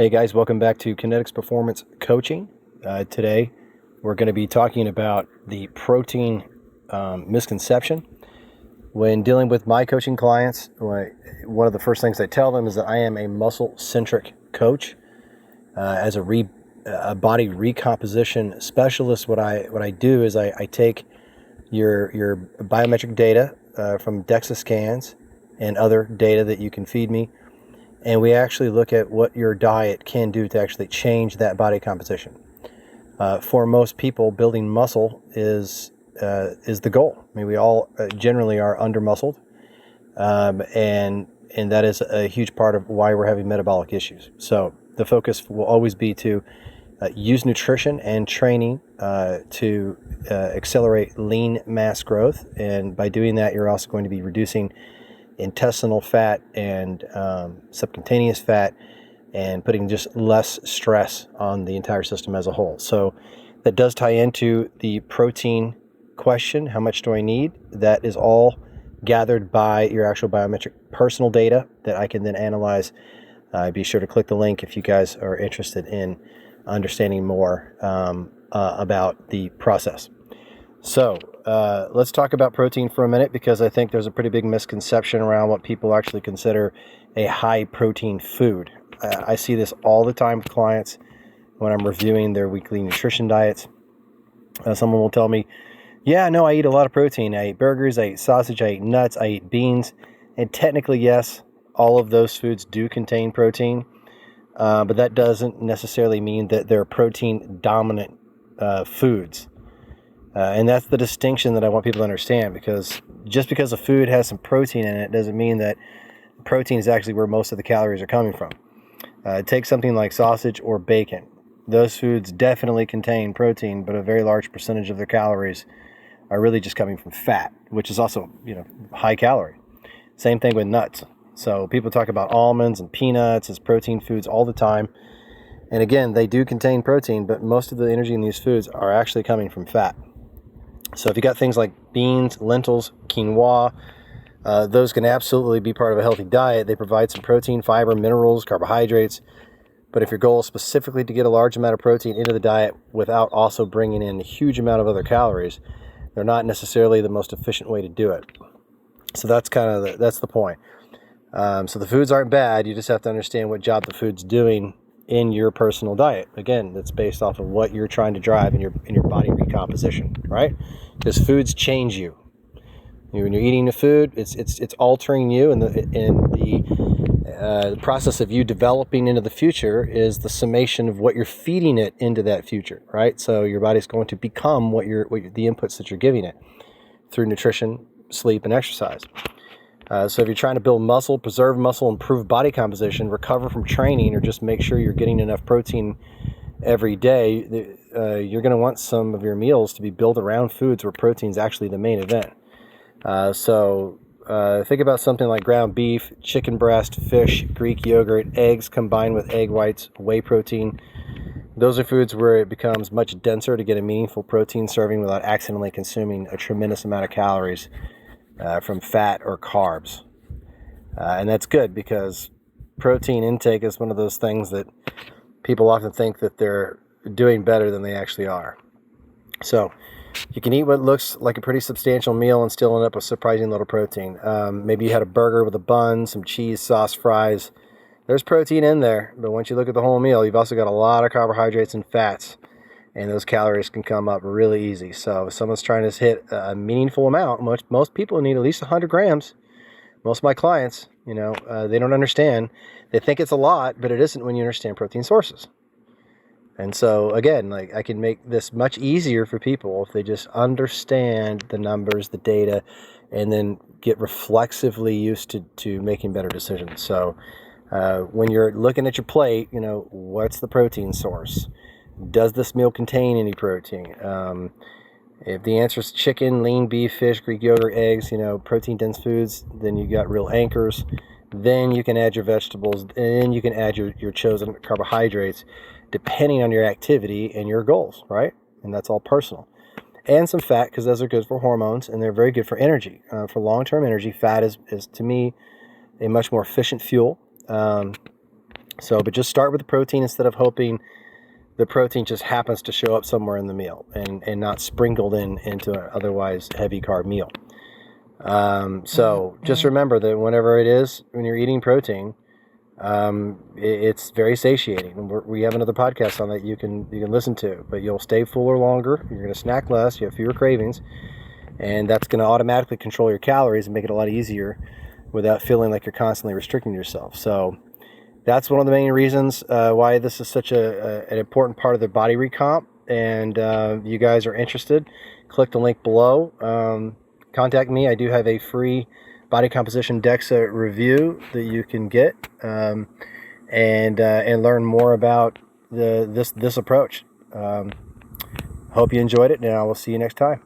Hey guys, welcome back to Kinetix Performance Coaching. Today we're going to be talking about the protein misconception. When dealing with my coaching clients, one of the first things I tell them is that I am a muscle-centric coach. As a body recomposition specialist, what I do is I take your biometric data from DEXA scans and other data that you can feed me, and we actually look at what your diet can do to actually change that body composition. For most people, building muscle is the goal. I mean, we all generally are under-muscled, and that is a huge part of why we're having metabolic issues. So the focus will always be to use nutrition and training to accelerate lean mass growth, and by doing that, you're also going to be reducing intestinal fat and subcutaneous fat, and putting just less stress on the entire system as a whole. So that does tie into the protein question. How much do I need? That is all gathered by your actual biometric personal data that I can then analyze. Be sure to click the link if you guys are interested in understanding more about the process. So let's talk about protein for a minute, because I think there's a pretty big misconception around what people actually consider a high protein food. I see this all the time with clients when I'm reviewing their weekly nutrition diets. Someone will tell me, yeah, no, I eat a lot of protein. I eat burgers, I eat sausage, I eat nuts, I eat beans. And technically, yes, all of those foods do contain protein, but that doesn't necessarily mean that they're protein dominant foods. And that's the distinction that I want people to understand, because just because a food has some protein in it doesn't mean that protein is actually where most of the calories are coming from. Take something like sausage or bacon. Those foods definitely contain protein, but a very large percentage of their calories are really just coming from fat, which is also, high calorie. Same thing with nuts. So people talk about almonds and peanuts as protein foods all the time. And again, they do contain protein, but most of the energy in these foods are actually coming from fat. So if you got things like beans, lentils, quinoa, those can absolutely be part of a healthy diet. They provide some protein, fiber, minerals, carbohydrates. But if your goal is specifically to get a large amount of protein into the diet without also bringing in a huge amount of other calories, they're not necessarily the most efficient way to do it. So that's that's the point. So the foods aren't bad. You just have to understand what job the food's doing in your personal diet. Again, that's based off of what you're trying to drive in your body recomposition, right? Because foods change you. When you're eating the food, it's altering you, and the process of you developing into the future is the summation of what you're feeding it into that future, right? So your body's going to become the inputs that you're giving it through nutrition, sleep, and exercise. So if you're trying to build muscle, preserve muscle, improve body composition, recover from training, or just make sure you're getting enough protein every day, you're going to want some of your meals to be built around foods where protein is actually the main event. So think about something like ground beef, chicken breast, fish, Greek yogurt, eggs combined with egg whites, whey protein. Those are foods where it becomes much denser to get a meaningful protein serving without accidentally consuming a tremendous amount of calories from fat or carbs. And that's good, because protein intake is one of those things that people often think that they're doing better than they actually are. So you can eat what looks like a pretty substantial meal and still end up with surprising little protein. Maybe you had a burger with a bun, some cheese, sauce, fries. There's protein in there, but once you look at the whole meal, you've also got a lot of carbohydrates and fats, and those calories can come up really easy. So if someone's trying to hit a meaningful amount, most people need at least 100 grams. Most of my clients, they don't understand. They think it's a lot, but it isn't when you understand protein sources. And so again, I can make this much easier for people if they just understand the numbers, the data, and then get reflexively used to making better decisions. So when you're looking at your plate, what's the protein source? Does this meal contain any protein? If the answer is chicken, lean beef, fish, Greek yogurt, eggs, protein-dense foods, then you got real anchors. Then you can add your vegetables, and then you can add your chosen carbohydrates, depending on your activity and your goals, right? And that's all personal. And some fat, because those are good for hormones, and they're very good for energy. For long-term energy, fat is to me, a much more efficient fuel. So, but just start with the protein instead of hoping the protein just happens to show up somewhere in the meal and not sprinkled into an otherwise heavy carb meal. So just remember that whenever it is, when you're eating protein, it's very satiating. And we have another podcast on that you can listen to, but you'll stay fuller longer. You're going to snack less. You have fewer cravings, and that's going to automatically control your calories and make it a lot easier without feeling like you're constantly restricting yourself. So that's one of the main reasons why this is such an important part of the body recomp. And you guys are interested, click the link below. Contact me. I do have a free body composition DEXA review that you can get and learn more about this approach. Hope you enjoyed it, and I will see you next time.